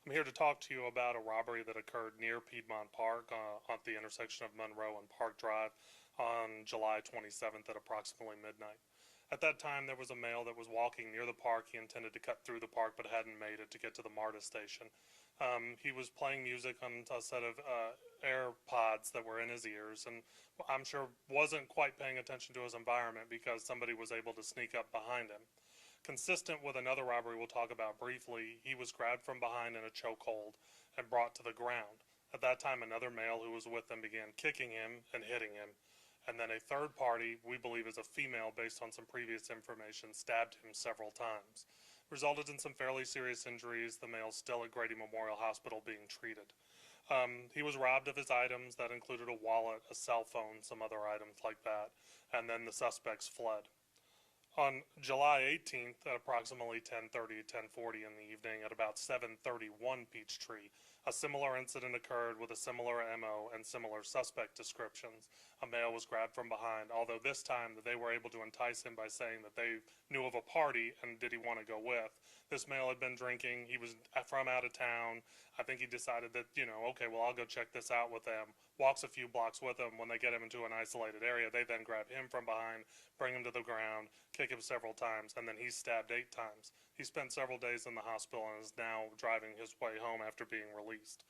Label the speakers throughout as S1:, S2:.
S1: I'm here to talk to you about a robbery that occurred near Piedmont Park at the intersection of Monroe and Park Drive on July 27th at approximately midnight. At that time, there was a male that was walking near the park. He intended to cut through the park but hadn't made it to get to the MARTA station. He was playing music on a set of AirPods that were in his ears, and I'm sure wasn't quite paying attention to his environment because somebody was able to sneak up behind him. Consistent with another robbery we'll talk about briefly, he was grabbed from behind in a chokehold and brought to the ground. At that time, another male who was with him began kicking him and hitting him. And then a third party, we believe is a female based on some previous information, stabbed him several times. Resulted in some fairly serious injuries. The male still at Grady Memorial Hospital being treated. He was robbed of his items. That included a wallet, a cell phone, some other items like that. And then the suspects fled. On July 18th at approximately 10:30, 10:40 in the evening at about 7:31 Peachtree, a similar incident occurred with a similar MO and similar suspect descriptions. A male was grabbed from behind, although this time they were able to entice him by saying that they knew of a party and did he want to go with. This male had been drinking. He was from out of town. I think he decided that, okay, well, I'll go check this out with them. Walks a few blocks with them. When they get him into an isolated area, they then grab him from behind, bring him to the ground, kick him several times, and then he's stabbed 8 times. He spent several days in the hospital and is now driving his way home after being released.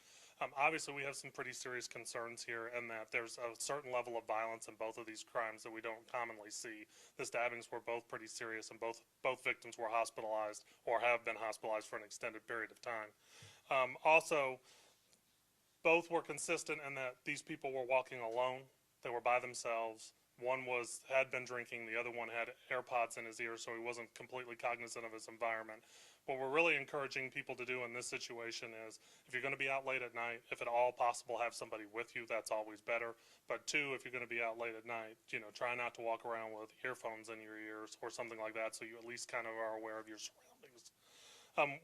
S1: Obviously, we have some pretty serious concerns here in that there's a certain level of violence in both of these crimes that we don't commonly see. The stabbings were both pretty serious, and both victims were hospitalized or have been hospitalized for an extended period of time. Also, both were consistent in that these people were walking alone. They were by themselves. One had been drinking, the other one had AirPods in his ears, so he wasn't completely cognizant of his environment. What we're really encouraging people to do in this situation is, if you're going to be out late at night, if at all possible, have somebody with you. That's always better. But 2, if you're going to be out late at night, try not to walk around with earphones in your ears or something like that, so you at least kind of are aware of your surroundings.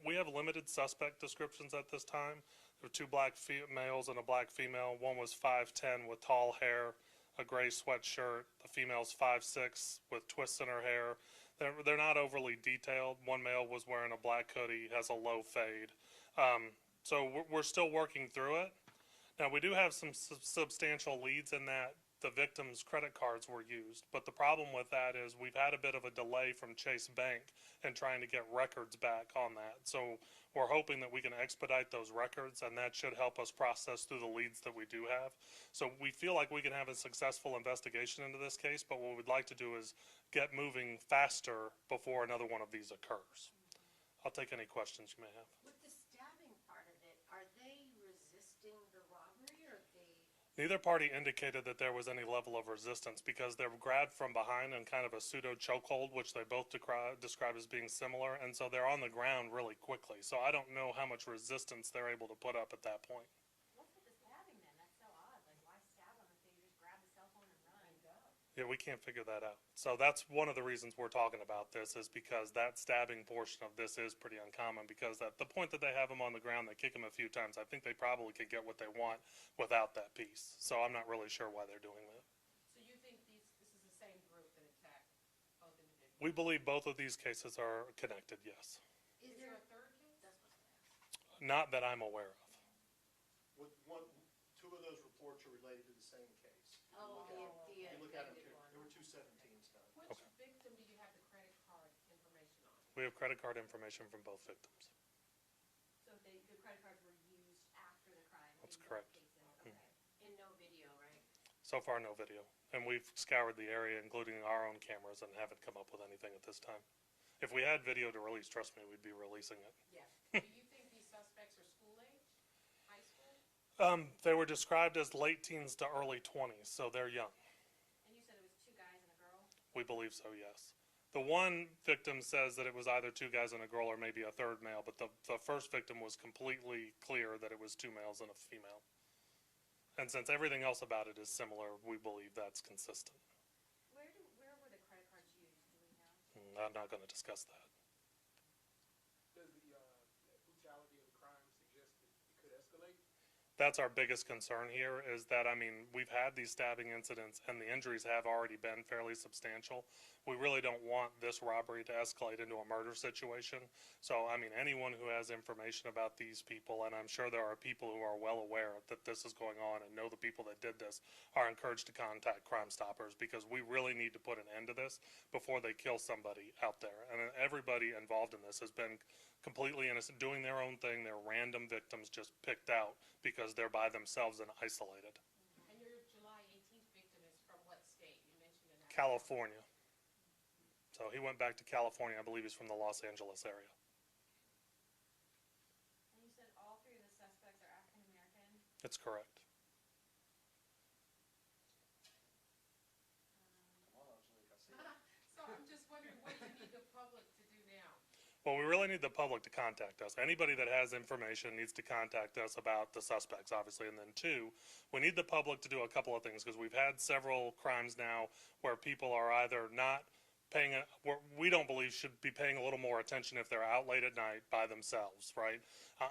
S1: We have limited suspect descriptions at this time. There were 2 black males and a black female. One was 5'10" with tall hair, a gray sweatshirt. The female's 5'6" with twists in her hair. They're not overly detailed. One male was wearing a black hoodie, has a low fade. So we're still working through it. Now, we do have some substantial leads in that the victim's credit cards were used. But the problem with that is we've had a bit of a delay from Chase Bank in trying to get records back on that. So we're hoping that we can expedite those records, and that should help us process through the leads that we do have. So we feel like we can have a successful investigation into this case, but what we'd like to do is get moving faster before another one of these occurs. I'll take any questions you may have.
S2: With the stabbing part of it, are they resisting the robbery, or they?
S1: Neither party indicated that there was any level of resistance because they were grabbed from behind in kind of a pseudo chokehold, which they both describe as being similar, and so they're on the ground really quickly. So I don't know how much resistance they're able to put up at that point.
S2: What's with the stabbing then? That's so odd. Like, why stab them if they just grab the cell phone and run and go?
S1: Yeah, we can't figure that out. So that's one of the reasons we're talking about this, is because that stabbing portion of this is pretty uncommon, because at the point that they have him on the ground, they kick him a few times. I think they probably could get what they want without that piece. So I'm not really sure why they're doing that.
S2: So you think this is the same group that attacked both individuals?
S1: We believe both of these cases are connected, yes.
S2: Is there a third case? That's what I asked.
S1: Not that I'm aware of.
S3: With 2 of those reports are related to the same case.
S2: Oh,
S3: You look at them,
S2: one.
S3: there were 2 17s done.
S2: Which victim do you have the credit card information on?
S1: We have credit card information from both victims.
S2: So the credit cards were used after the crime?
S1: That's
S2: in both
S1: correct.
S2: cases? Okay. And no video, right?
S1: So far, no video. And we've scoured the area, including our own cameras, and haven't come up with anything at this time. If we had video to release, trust me, we'd be releasing it.
S2: Yeah. Do you think these suspects are school age? High school?
S1: They were described as late teens to early 20s, so they're young.
S2: And you said it was 2 guys and a girl?
S1: We believe so, yes. The one victim says that it was either 2 guys and a girl or maybe a third male, but the first victim was completely clear that it was 2 males and a female. And since everything else about it is similar, we believe that's consistent.
S2: Where were the credit cards used? Do we know?
S1: I'm not going to discuss that.
S4: Does the brutality of the crime suggest that it could escalate?
S1: That's our biggest concern here is that, I mean, we've had these stabbing incidents and the injuries have already been fairly substantial. We really don't want this robbery to escalate into a murder situation. So, I mean, anyone who has information about these people, and I'm sure there are people who are well aware that this is going on and know the people that did this, are encouraged to contact Crime Stoppers because we really need to put an end to this before they kill somebody out there. And everybody involved in this has been completely innocent, doing their own thing. They're random victims just picked out because they're by themselves and isolated.
S4: And your July 18th victim is from what state? You mentioned an
S1: California. So he went back to California. I believe he's from the Los Angeles area.
S2: And you said all three of the suspects are African American?
S1: That's correct.
S4: So I'm just wondering, what do you need the public to do now?
S1: Well, we really need the public to contact us. Anybody that has information needs to contact us about the suspects, obviously. And then two, we need the public to do a couple of things because we've had several crimes now where people are either not paying, we don't believe should be paying a little more attention if they're out late at night by themselves, right?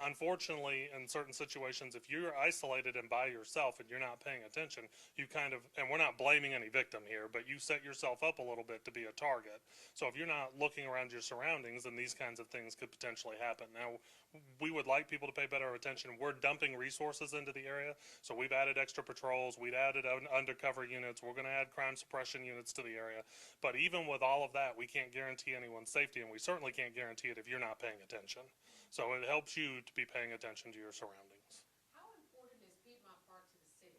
S1: Unfortunately, in certain situations, if you're isolated and by yourself and you're not paying attention, you kind of, and we're not blaming any victim here, but you set yourself up a little bit to be a target. So if you're not looking around your surroundings, then these kinds of things could potentially happen. Now, we would like people to pay better attention. We're dumping resources into the area, so we've added extra patrols, we've added undercover units, we're going to add crime suppression units to the area. But even with all of that, we can't guarantee anyone's safety, and we certainly can't guarantee it if you're not paying attention. So it helps you to be paying attention to your surroundings.
S4: How important is Piedmont Park to the city?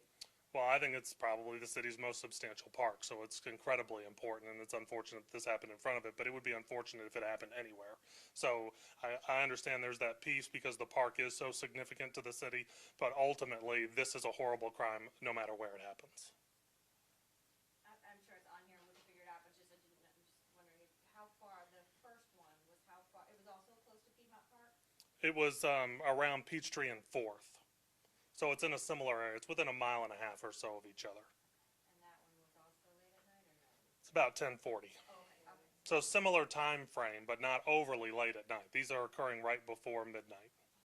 S1: Well, I think it's probably the city's most substantial park, so it's incredibly important, and it's unfortunate that this happened in front of it, but it would be unfortunate if it happened anywhere. So I understand there's that piece because the park is so significant to the city, but ultimately, this is a horrible crime no matter where it happens.
S2: I'm sure it's on here and we can figure it out, but just, I didn't know, I'm just wondering if, how far, the first one was how far, it was also close to Piedmont Park?
S1: It was around Peachtree and 4th. So it's in a similar area. It's within a mile and a half or so of each other.
S2: And that one was also late at night or no?
S1: It's about 10:40.
S2: Oh, okay.
S1: So similar time frame, but not overly late at night. These are occurring right before midnight.